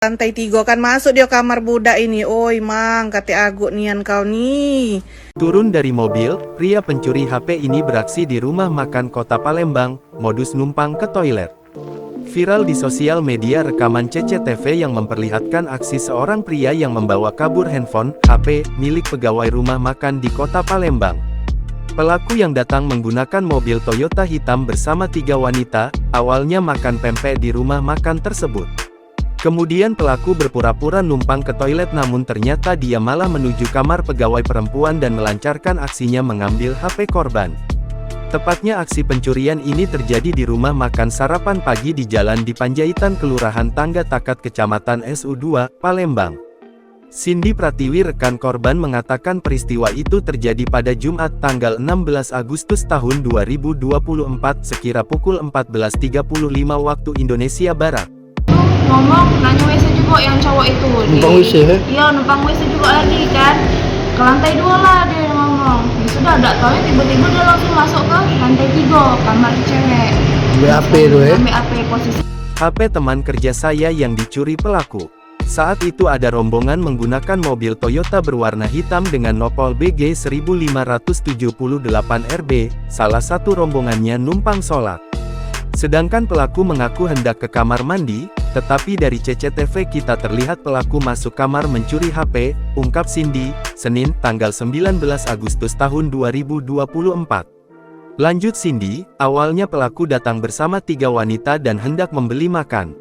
Lantai 3 kan masuk dia kamar budak ini. Oi mang, kate aguk nian kau nih. Turun dari mobil, pria pencuri HP ini beraksi di rumah makan kota Palembang, modus numpang ke toilet. Viral di sosial media rekaman CCTV yang memperlihatkan aksi seorang pria yang membawa kabur handphone, HP, milik pegawai rumah makan di kota Palembang. Pelaku yang datang menggunakan mobil Toyota hitam bersama 3 wanita, awalnya makan pempek di rumah makan tersebut. Kemudian pelaku berpura-pura numpang ke toilet namun ternyata dia malah menuju kamar pegawai perempuan dan melancarkan aksinya mengambil HP korban. Tepatnya aksi pencurian ini terjadi di rumah makan sarapan pagi di Jalan di Panjaitan Kelurahan Tangga Takat Kecamatan SU2, Palembang. Cindy Pratiwi rekan korban mengatakan peristiwa itu terjadi pada Jumat tanggal 16 Agustus tahun 2024 sekira pukul 14.35 waktu Indonesia Barat. Ngomong nanya WC juga yang cowok itu numpang WC ya? Iya numpang WC juga lagi kan ke lantai 2 lah dia ngomong ya sudah tidak tahu ya tiba-tiba dia langsung masuk ke lantai 3 kamar cewek BAP itu ya? BAP posisi HP teman kerja saya yang dicuri pelaku. Saat itu ada rombongan menggunakan mobil Toyota berwarna hitam dengan nopol BG 1578 RB, salah satu rombongannya numpang sholat. Sedangkan pelaku mengaku hendak ke kamar mandi, tetapi dari CCTV kita terlihat pelaku masuk kamar mencuri HP, ungkap Cindy, Senin, tanggal 19 Agustus tahun 2024. Lanjut Cindy, awalnya pelaku datang bersama 3 wanita dan hendak membeli makan.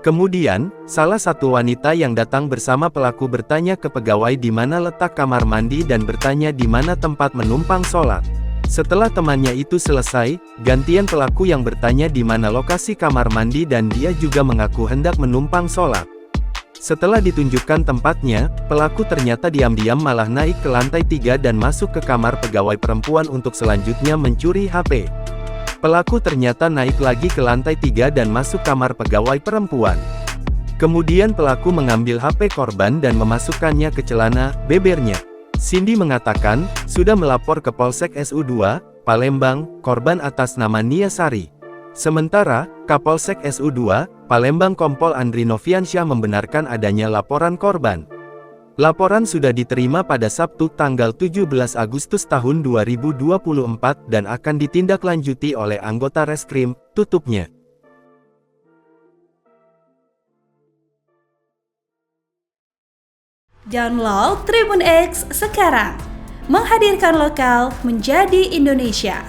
Kemudian, salah satu wanita yang datang bersama pelaku bertanya ke pegawai di mana letak kamar mandi dan bertanya di mana tempat menumpang sholat. Setelah temannya itu selesai, gantian pelaku yang bertanya di mana lokasi kamar mandi dan dia juga mengaku hendak menumpang sholat. Setelah ditunjukkan tempatnya, pelaku ternyata diam-diam malah naik ke lantai 3 dan masuk ke kamar pegawai perempuan untuk selanjutnya mencuri HP. Pelaku ternyata naik lagi ke lantai 3 dan masuk kamar pegawai perempuan. Kemudian pelaku mengambil HP korban dan memasukkannya ke celana bebernya. Cindy mengatakan, sudah melapor ke Polsek SU2, Palembang, korban atas nama Nia Sari. Sementara, Kapolsek SU2, Palembang Kompol Andri Noviansyah membenarkan adanya laporan korban. Laporan sudah diterima pada Sabtu tanggal 17 Agustus tahun 2024 dan akan ditindaklanjuti oleh anggota reskrim, tutupnya. Download Tribun X sekarang, menghadirkan lokal menjadi Indonesia.